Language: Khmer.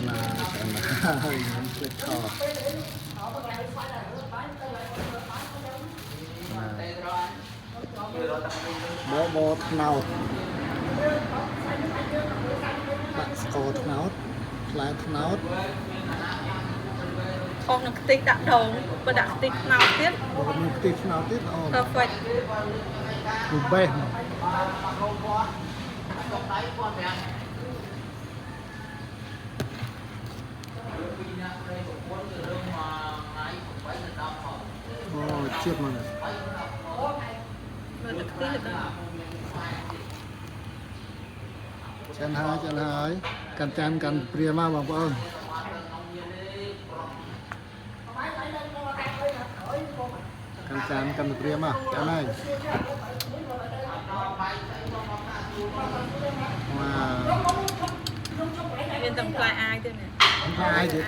ណាហើយខ្ញុំភ្លេចថតបបថ្នោតដាក់ស្ករថ្នោតផ្លែថ្នោតខំនឹងខ្ទិះដាក់ដងបើដាក់ខ្ទិះថ្នោតទៀត បើមានខ្ទិះថ្នោតទៀតអូ perfect គឺបេះអូជាតិមកនេះ មើលទឹកខ្ទិះទៅ ចាន់ហើយកាន់ចានកាន់ព្រាមកបងប្អូនកាន់ចានកាន់ព្រាមកចាន់ហើយវ៉ាវ មានទាំងផ្លែអាយទៀតនេះ ផ្លែអាយទៀត